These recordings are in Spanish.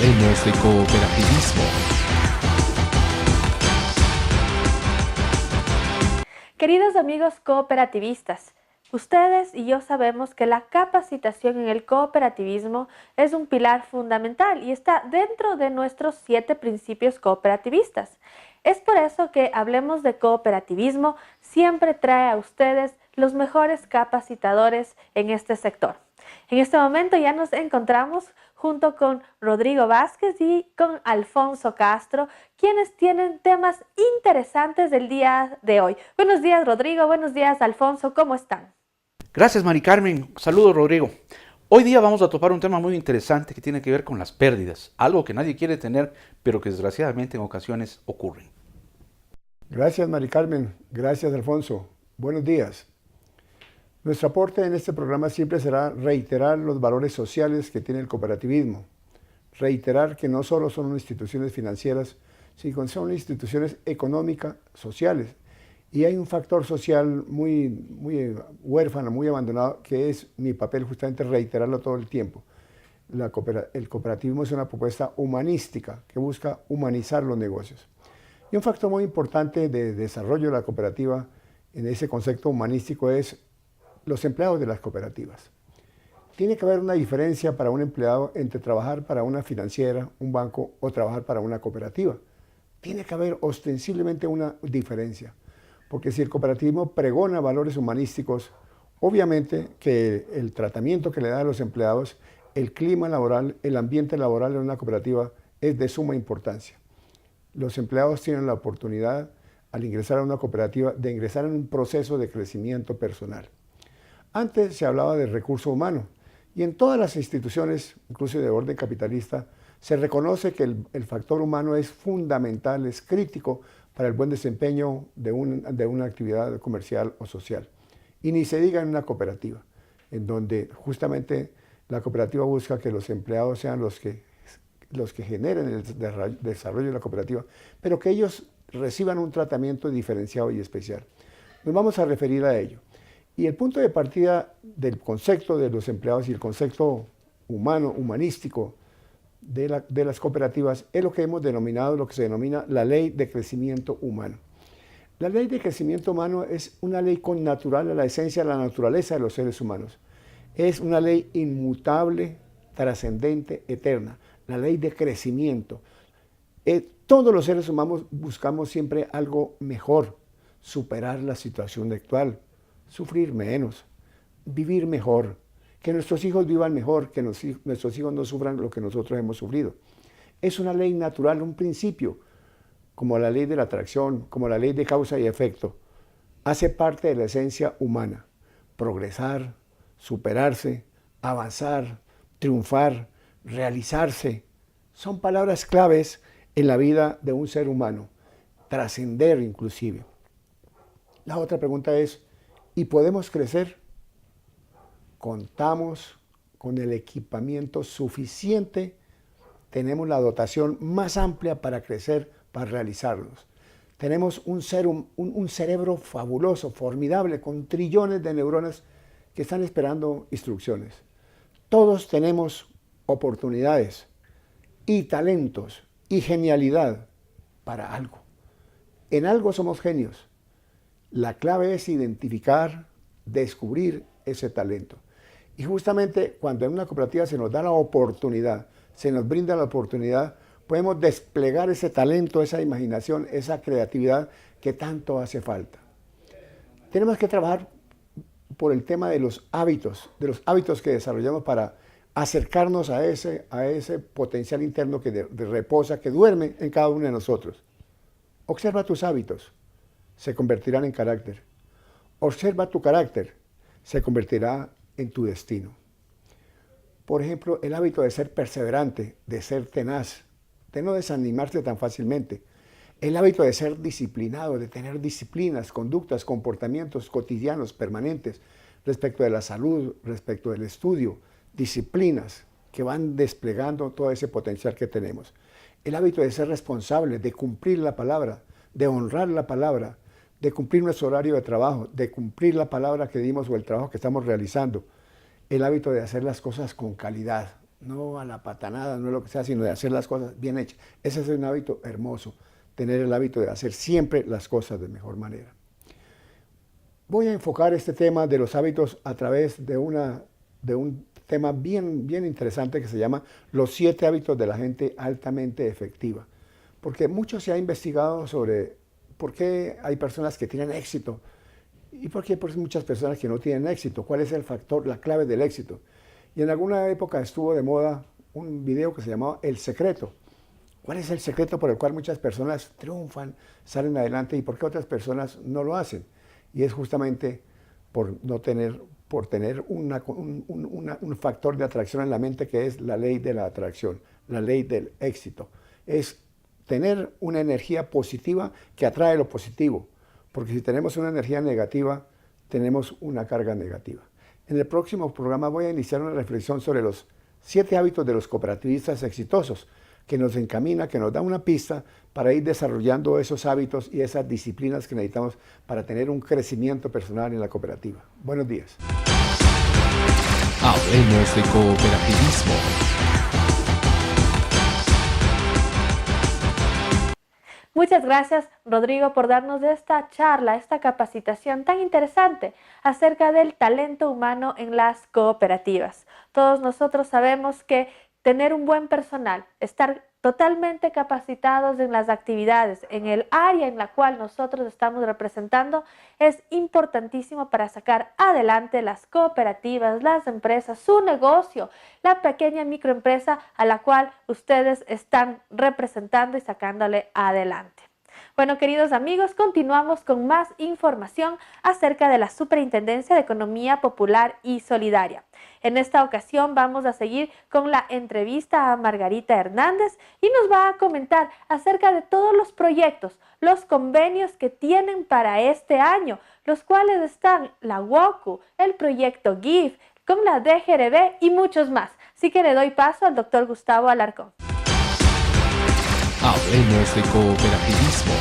Hablemos de cooperativismo. Queridos amigos cooperativistas, ustedes y yo sabemos que la capacitación en el cooperativismo es un pilar fundamental y está dentro de nuestros 7 principios cooperativistas. Es por eso que Hablemos de Cooperativismo siempre trae a ustedes los mejores capacitadores en este sector. En este momento ya nos encontramos junto con Rodrigo Vázquez y con Alfonso Castro, quienes tienen temas interesantes del día de hoy. Buenos días, Rodrigo. Buenos días, Alfonso. ¿Cómo están? Gracias, Mari Carmen. Saludos, Rodrigo. Hoy día vamos a topar un tema muy interesante que tiene que ver con las pérdidas, algo que nadie quiere tener, pero que desgraciadamente en ocasiones ocurren. Gracias, Mari Carmen. Gracias, Alfonso. Buenos días. Nuestro aporte en este programa siempre será reiterar los valores sociales que tiene el cooperativismo. Reiterar que no solo son instituciones financieras, sino que son instituciones económicas, sociales. Y hay un factor social muy huérfano, muy abandonado, que es mi papel justamente reiterarlo todo el tiempo. El cooperativismo es una propuesta humanística que busca humanizar los negocios. Y un factor muy importante de desarrollo de la cooperativa en ese concepto humanístico es los empleados de las cooperativas. Tiene que haber una diferencia para un empleado entre trabajar para una financiera, un banco o trabajar para una cooperativa. Tiene que haber ostensiblemente una diferencia, porque si el cooperativismo pregona valores humanísticos, obviamente que el tratamiento que le da a los empleados, el clima laboral, el ambiente laboral en una cooperativa es de suma importancia. Los empleados tienen la oportunidad, al ingresar a una cooperativa, de ingresar en un proceso de crecimiento personal. Antes se hablaba del recurso humano y en todas las instituciones, incluso de orden capitalista, se reconoce que el factor humano es fundamental, es crítico para el buen desempeño de una actividad comercial o social. Y ni se diga en una cooperativa, en donde justamente la cooperativa busca que los empleados sean los que generen el desarrollo de la cooperativa, pero que ellos reciban un tratamiento diferenciado y especial. Nos vamos a referir a ello. Y el punto de partida del concepto de los empleados y el concepto humano, humanístico de las cooperativas es lo que hemos denominado, lo que se denomina la ley de crecimiento humano. La ley de crecimiento humano es una ley connatural a la esencia, a la naturaleza de los seres humanos. Es una ley inmutable, trascendente, eterna. La ley de crecimiento. Todos los seres humanos buscamos siempre algo mejor, superar la situación actual, sufrir menos, vivir mejor, que nuestros hijos vivan mejor, que nuestros hijos no sufran lo que nosotros hemos sufrido. Es una ley natural, un principio, como la ley de la atracción, como la ley de causa y efecto. Hace parte de la esencia humana. Progresar, superarse, avanzar, triunfar, realizarse, son palabras claves en la vida de un ser humano. Trascender inclusive. La otra pregunta es, ¿y podemos crecer? Contamos con el equipamiento suficiente, tenemos la dotación más amplia para crecer, para realizarlos. Tenemos un cerebro fabuloso, formidable, con trillones de neuronas que están esperando instrucciones. Todos tenemos oportunidades y talentos y genialidad para algo. En algo somos genios. La clave es identificar, descubrir ese talento. Y justamente cuando en una cooperativa se nos da la oportunidad, se nos brinda la oportunidad, podemos desplegar ese talento, esa imaginación, esa creatividad que tanto hace falta. Tenemos que trabajar por el tema de los hábitos que desarrollamos para acercarnos a ese potencial interno que reposa, que duerme en cada uno de nosotros. Observa tus hábitos, se convertirán en carácter. Observa tu carácter, se convertirá en tu destino. Por ejemplo, el hábito de ser perseverante, de ser tenaz, de no desanimarse tan fácilmente. El hábito de ser disciplinado, de tener disciplinas, conductas, comportamientos cotidianos, permanentes, respecto de la salud, respecto del estudio, disciplinas que van desplegando todo ese potencial que tenemos. El hábito de ser responsable, de cumplir la palabra, de honrar la palabra, de cumplir nuestro horario de trabajo, de cumplir la palabra que dimos o el trabajo que estamos realizando. El hábito de hacer las cosas con calidad, no a la patanada, no es lo que sea, sino de hacer las cosas bien hechas. Ese es un hábito hermoso, tener el hábito de hacer siempre las cosas de mejor manera. Voy a enfocar este tema de los hábitos a través de un tema bien interesante que se llama los 7 hábitos de la gente altamente efectiva. Porque mucho se ha investigado sobre por qué hay personas que tienen éxito y por qué hay muchas personas que no tienen éxito. ¿Cuál es el factor, la clave del éxito? Y en alguna época estuvo de moda un video que se llamaba El Secreto. ¿Cuál es el secreto por el cual muchas personas triunfan, salen adelante y por qué otras personas no lo hacen? Y es justamente por tener un factor de atracción en la mente que es la ley de la atracción, la ley del éxito. Es tener una energía positiva que atrae lo positivo, porque si tenemos una energía negativa, tenemos una carga negativa. En el próximo programa voy a iniciar una reflexión sobre los 7 hábitos de los cooperativistas exitosos, que nos encamina, que nos da una pista para ir desarrollando esos hábitos y esas disciplinas que necesitamos para tener un crecimiento personal en la cooperativa. Buenos días. Hablemos de cooperativismo. Muchas gracias, Rodrigo, por darnos esta charla, esta capacitación tan interesante acerca del talento humano en las cooperativas. Todos nosotros sabemos que tener un buen personal, estar totalmente capacitados en las actividades, en el área en la cual nosotros estamos representando, es importantísimo para sacar adelante las cooperativas, las empresas, su negocio, la pequeña microempresa a la cual ustedes están representando y sacándole adelante. Bueno, queridos amigos, continuamos con más información acerca de la Superintendencia de Economía Popular y Solidaria. En esta ocasión vamos a seguir con la entrevista a Margarita Hernández y nos va a comentar acerca de todos los proyectos, los convenios que tienen para este año, los cuales están la WOCU, el proyecto GIF, con la DGRB y muchos más. Así que le doy paso al doctor Gustavo Alarcón. Hablemos de cooperativismo.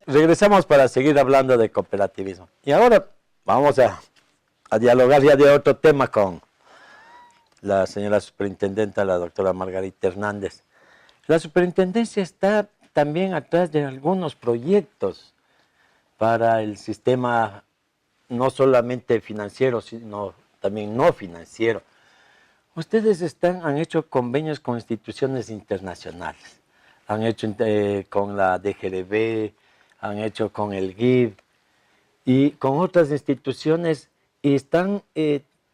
Regresamos para seguir hablando de cooperativismo. Y ahora vamos a dialogar ya de otro tema con la señora superintendenta, la doctora Margarita Hernández. La superintendencia está también atrás de algunos proyectos para el sistema no solamente financiero, sino también no financiero. Ustedes han hecho convenios con instituciones internacionales, han hecho con la DGRB, han hecho con el GIF y con otras instituciones y están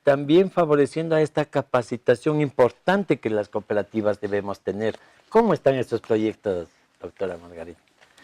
también favoreciendo a esta capacitación importante que las cooperativas debemos tener. ¿Cómo están estos proyectos, doctora Margarita?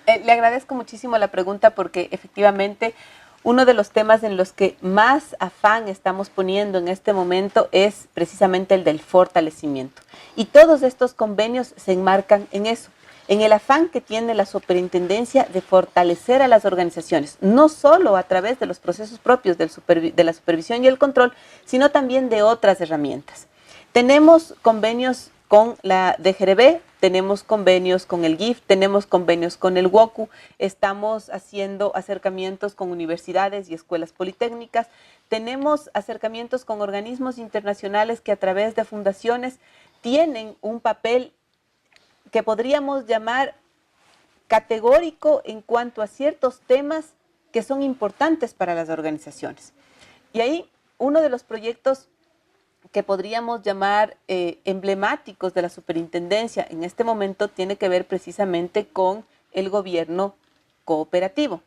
Le agradezco muchísimo la pregunta porque efectivamente uno de los temas en los que más afán estamos poniendo en este momento es precisamente el del fortalecimiento. Y todos estos convenios se enmarcan en eso, en el afán que tiene la superintendencia de fortalecer a las organizaciones, no solo a través de los procesos propios de la supervisión y el control, sino también de otras herramientas. Tenemos convenios con la DGRB, tenemos convenios con el GIF, tenemos convenios con el WOCU, estamos haciendo acercamientos con universidades y escuelas politécnicas, tenemos acercamientos con organismos internacionales que a través de fundaciones tienen un papel que podríamos llamar categórico en cuanto a ciertos temas que son importantes para las organizaciones. Y ahí uno de los proyectos que podríamos llamar emblemáticos de la superintendencia en este momento tiene que ver precisamente con el gobierno cooperativo.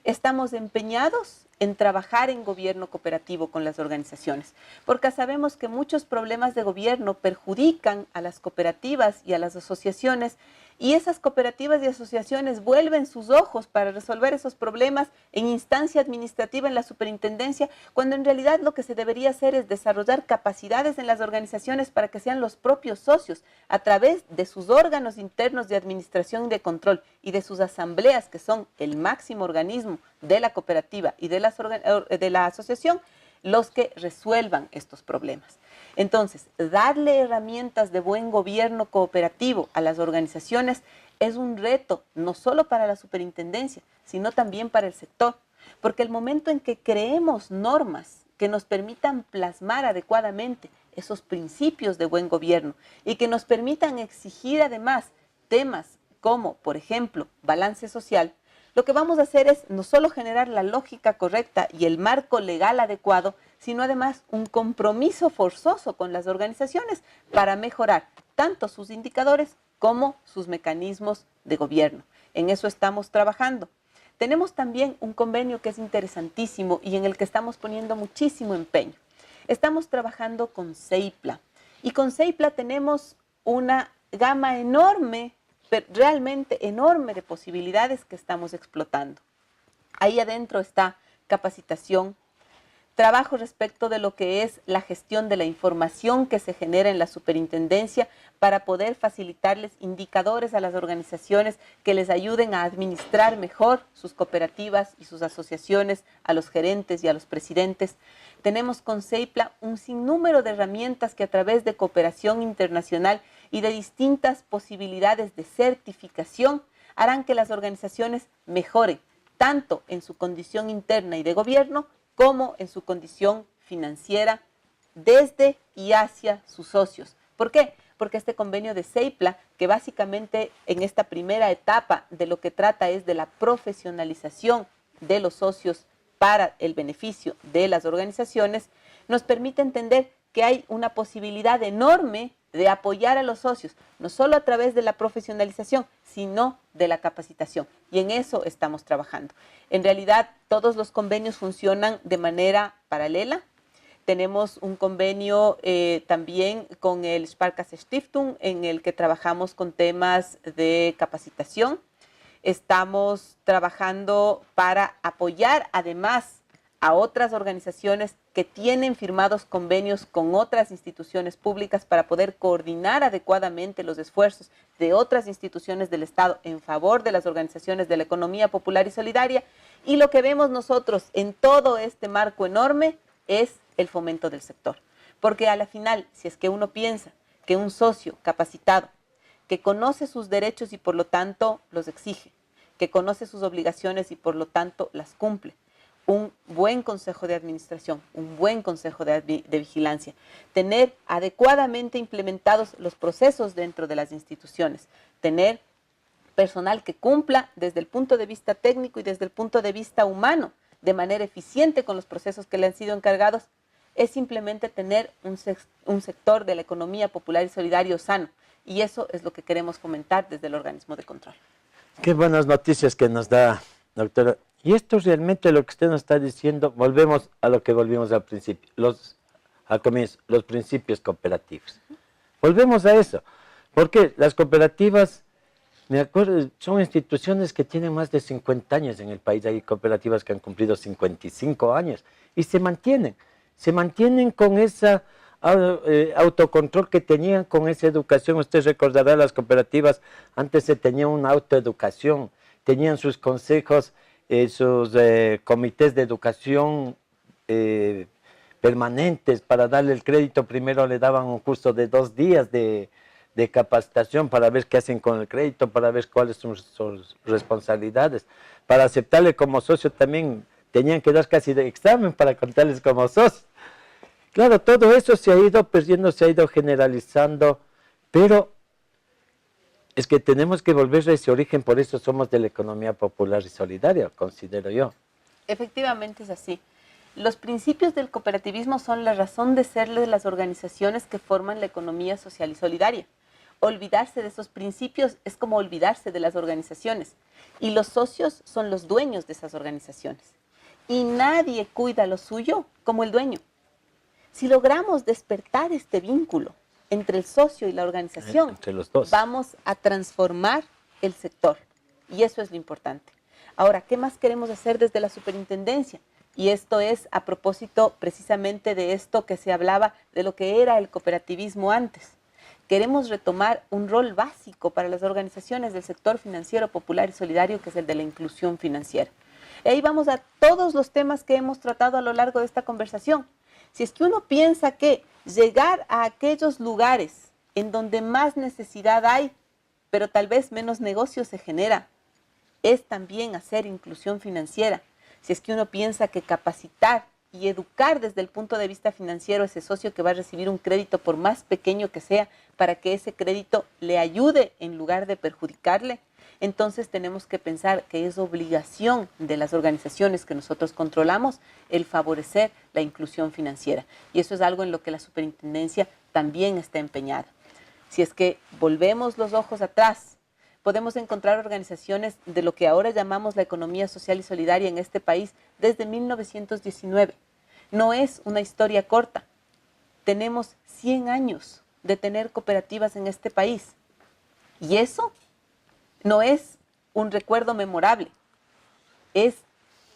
Estamos empeñados en trabajar en gobierno cooperativo con las organizaciones, porque sabemos que muchos problemas de gobierno perjudican a las cooperativas y a las asociaciones, y esas cooperativas y asociaciones vuelven sus ojos para resolver esos problemas en instancia administrativa en la superintendencia, cuando en realidad lo que se debería hacer es desarrollar capacidades en las organizaciones para que sean los propios socios, a través de sus órganos internos de administración y de control y de sus asambleas, que son el máximo organismo de la cooperativa y de la asociación, los que resuelvan estos problemas. Entonces, darle herramientas de buen gobierno cooperativo a las organizaciones es un reto, no solo para la superintendencia, sino también para el sector, porque el momento en que creemos normas que nos permitan plasmar adecuadamente esos principios de buen gobierno y que nos permitan exigir además temas como, por ejemplo, balance social, lo que vamos a hacer es no solo generar la lógica correcta y el marco legal adecuado, sino además un compromiso forzoso con las organizaciones para mejorar tanto sus indicadores como sus mecanismos de gobierno. En eso estamos trabajando. Tenemos también un convenio que es interesantísimo y en el que estamos poniendo muchísimo empeño. Estamos trabajando con CEIPLA y con CEIPLA tenemos una gama enorme, realmente enorme de posibilidades que estamos explotando. Ahí adentro está capacitación, trabajo respecto de lo que es la gestión de la información que se genera en la superintendencia para poder facilitarles indicadores a las organizaciones que les ayuden a administrar mejor sus cooperativas y sus asociaciones, a los gerentes y a los presidentes. Tenemos con CEIPLA un sinnúmero de herramientas que a través de cooperación internacional y de distintas posibilidades de certificación harán que las organizaciones mejoren tanto en su condición interna y de gobierno como en su condición financiera desde y hacia sus socios. ¿Por qué? Porque este convenio de CEIPLA, que básicamente en esta primera etapa de lo que trata es de la profesionalización de los socios para el beneficio de las organizaciones, nos permite entender que hay una posibilidad enorme de apoyar a los socios, no solo a través de la profesionalización, sino de la capacitación. Y en eso estamos trabajando. En realidad, todos los convenios funcionan de manera paralela. Tenemos un convenio también con el Sparkasse Stiftung, en el que trabajamos con temas de capacitación. Estamos trabajando para apoyar además a otras organizaciones que tienen firmados convenios con otras instituciones públicas para poder coordinar adecuadamente los esfuerzos de otras instituciones del Estado en favor de las organizaciones de la economía popular y solidaria. Y lo que vemos nosotros en todo este marco enorme es el fomento del sector. Porque a la final, si es que uno piensa que un socio capacitado, que conoce sus derechos y por lo tanto los exige, que conoce sus obligaciones y por lo tanto las cumple, un buen consejo de administración, un buen consejo de vigilancia, tener adecuadamente implementados los procesos dentro de las instituciones, tener personal que cumpla desde el punto de vista técnico y desde el punto de vista humano, de manera eficiente con los procesos que le han sido encargados, es simplemente tener un sector de la economía popular y solidario sano. Y eso es lo que queremos fomentar desde el organismo de control. Qué buenas noticias que nos da, doctora. Y esto realmente lo que usted nos está diciendo, volvemos a lo que volvimos al principio, al comienzo, los principios cooperativos. Volvemos a eso, porque las cooperativas, me acuerdo, son instituciones que tienen más de 50 años en el país. Hay cooperativas que han cumplido 55 años y se mantienen con esa autocontrol que tenían, con esa educación. Usted recordará, las cooperativas antes se tenía una autoeducación, tenían sus consejos, sus comités de educación permanentes para darle el crédito. Primero le daban un curso de 2 días de capacitación para ver qué hacen con el crédito, para ver cuáles son sus responsabilidades. Para aceptarle como socio también tenían que dar casi de examen para contarles como socio. Claro, todo eso se ha ido perdiendo, se ha ido generalizando, pero es que tenemos que volver a ese origen, por eso somos de la economía popular y solidaria, considero yo. Efectivamente es así. Los principios del cooperativismo son la razón de ser de las organizaciones que forman la economía social y solidaria. Olvidarse de esos principios es como olvidarse de las organizaciones. Y los socios son los dueños de esas organizaciones. Y nadie cuida lo suyo como el dueño. Si logramos despertar este vínculo entre el socio y la organización, entre los dos, vamos a transformar el sector. Y eso es lo importante. Ahora, ¿qué más queremos hacer desde la superintendencia? Y esto es a propósito precisamente de esto que se hablaba de lo que era el cooperativismo antes. Queremos retomar un rol básico para las organizaciones del sector financiero popular y solidario, que es el de la inclusión financiera. Y ahí vamos a todos los temas que hemos tratado a lo largo de esta conversación. Si es que uno piensa que llegar a aquellos lugares en donde más necesidad hay, pero tal vez menos negocio se genera, es también hacer inclusión financiera. Si es que uno piensa que capacitar y educar desde el punto de vista financiero a ese socio que va a recibir un crédito, por más pequeño que sea, para que ese crédito le ayude en lugar de perjudicarle, entonces tenemos que pensar que es obligación de las organizaciones que nosotros controlamos el favorecer la inclusión financiera. Y eso es algo en lo que la superintendencia también está empeñada. Si es que volvemos los ojos atrás, podemos encontrar organizaciones de lo que ahora llamamos la economía social y solidaria en este país desde 1919. No es una historia corta. Tenemos 100 años de tener cooperativas en este país. Y eso no es un recuerdo memorable, es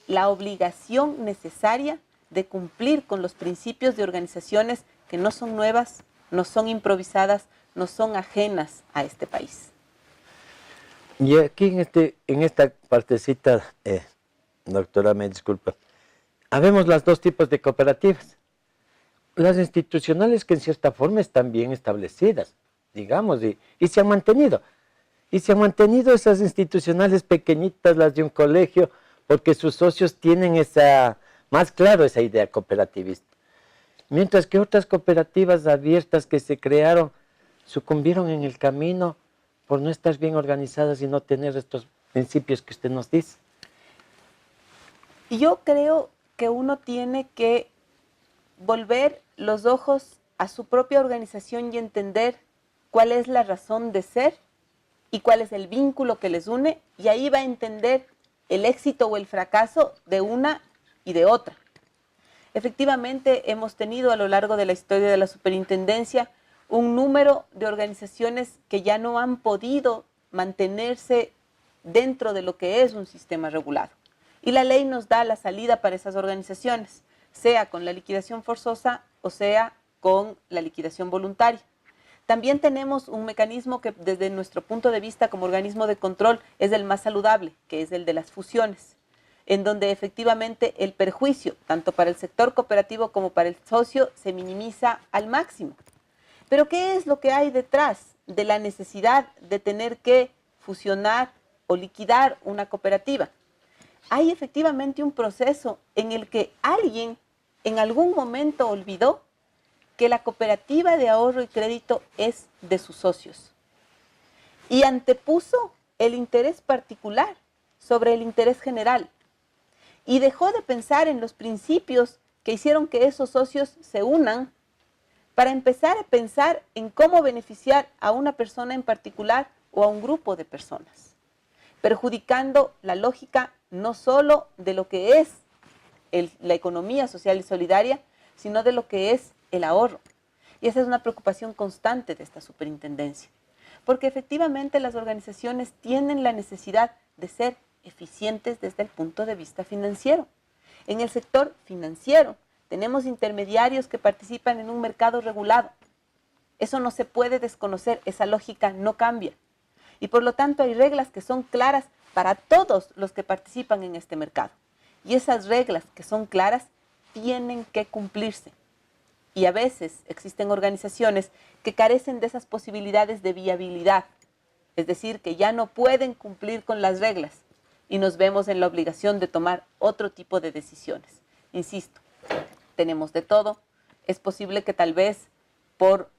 la obligación necesaria de cumplir con los principios de organizaciones que no son nuevas, no son improvisadas, no son ajenas a este país. Y aquí en esta partecita, doctora, me disculpa, habemos los dos tipos de cooperativas. Las institucionales que en cierta forma están bien establecidas, digamos, y se han mantenido. Y se han mantenido esas institucionales pequeñitas, las de un colegio, porque sus socios tienen más claro esa idea cooperativista. Mientras que otras cooperativas abiertas que se crearon sucumbieron en el camino por no estar bien organizadas y no tener estos principios que usted nos dice. Yo creo que uno tiene que volver los ojos a su propia organización y entender cuál es la razón de ser y cuál es el vínculo que les une, y ahí va a entender el éxito o el fracaso de una y de otra. Efectivamente, hemos tenido a lo largo de la historia de la superintendencia un número de organizaciones que ya no han podido mantenerse dentro de lo que es un sistema regulado. Y la ley nos da la salida para esas organizaciones, sea con la liquidación forzosa o sea con la liquidación voluntaria. También tenemos un mecanismo que desde nuestro punto de vista como organismo de control es el más saludable, que es el de las fusiones, en donde efectivamente el perjuicio, tanto para el sector cooperativo como para el socio, se minimiza al máximo. Pero ¿qué es lo que hay detrás de la necesidad de tener que fusionar o liquidar una cooperativa? Hay efectivamente un proceso en el que alguien en algún momento olvidó que la cooperativa de ahorro y crédito es de sus socios y antepuso el interés particular sobre el interés general y dejó de pensar en los principios que hicieron que esos socios se unan para empezar a pensar en cómo beneficiar a una persona en particular o a un grupo de personas, perjudicando la lógica no solo de lo que es la economía social y solidaria, sino de lo que es el ahorro. Y esa es una preocupación constante de esta superintendencia, porque efectivamente las organizaciones tienen la necesidad de ser eficientes desde el punto de vista financiero. En el sector financiero tenemos intermediarios que participan en un mercado regulado. Eso no se puede desconocer, esa lógica no cambia. Y por lo tanto hay reglas que son claras para todos los que participan en este mercado. Y esas reglas que son claras tienen que cumplirse. Y a veces existen organizaciones que carecen de esas posibilidades de viabilidad, es decir, que ya no pueden cumplir con las reglas y nos vemos en la obligación de tomar otro tipo de decisiones. Insisto, tenemos de todo. Es posible que tal vez por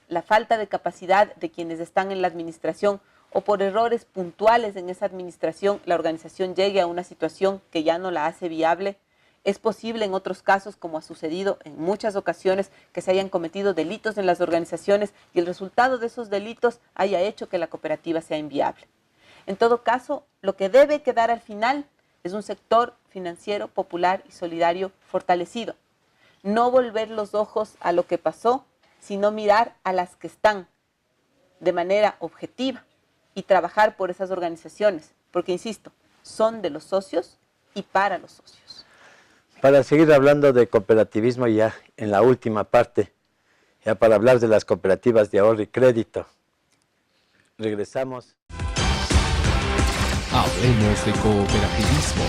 la falta de capacidad de quienes están en la administración o por errores puntuales en esa administración, la organización llegue a una situación que ya no la hace viable. Es posible en otros casos, como ha sucedido en muchas ocasiones, que se hayan cometido delitos en las organizaciones y el resultado de esos delitos haya hecho que la cooperativa sea inviable. En todo caso, lo que debe quedar al final es un sector financiero, popular y solidario fortalecido. No volver los ojos a lo que pasó, sino mirar a las que están de manera objetiva y trabajar por esas organizaciones, porque, insisto, son de los socios y para los socios. Para seguir hablando de cooperativismo ya en la última parte, ya para hablar de las cooperativas de ahorro y crédito, regresamos. Hablemos de cooperativismo.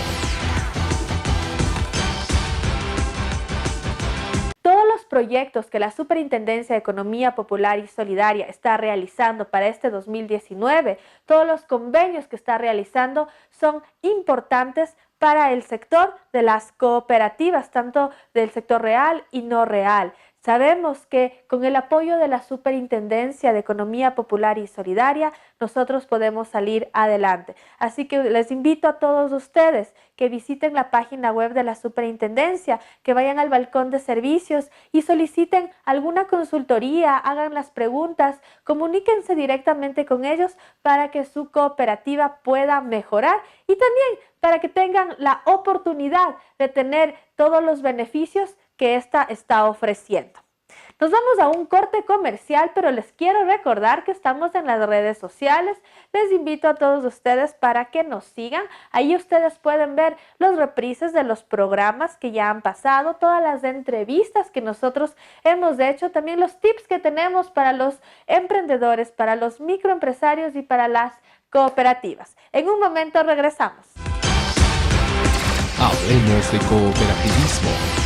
Todos los proyectos que la Superintendencia de Economía Popular y Solidaria está realizando para este 2019, todos los convenios que está realizando son importantes para el sector de las cooperativas, tanto del sector real y no real. Sabemos que con el apoyo de la Superintendencia de Economía Popular y Solidaria, nosotros podemos salir adelante. Así que les invito a todos ustedes que visiten la página web de la Superintendencia, que vayan al balcón de servicios y soliciten alguna consultoría, hagan las preguntas, comuníquense directamente con ellos para que su cooperativa pueda mejorar y también para que tengan la oportunidad de tener todos los beneficios que esta está ofreciendo. Nos vamos a un corte comercial, pero les quiero recordar que estamos en las redes sociales. Les invito a todos ustedes para que nos sigan. Ahí ustedes pueden ver los reprises de los programas que ya han pasado, todas las entrevistas que nosotros hemos hecho, también los tips que tenemos para los emprendedores, para los microempresarios y para las cooperativas. En un momento regresamos. Hablemos de cooperativismo.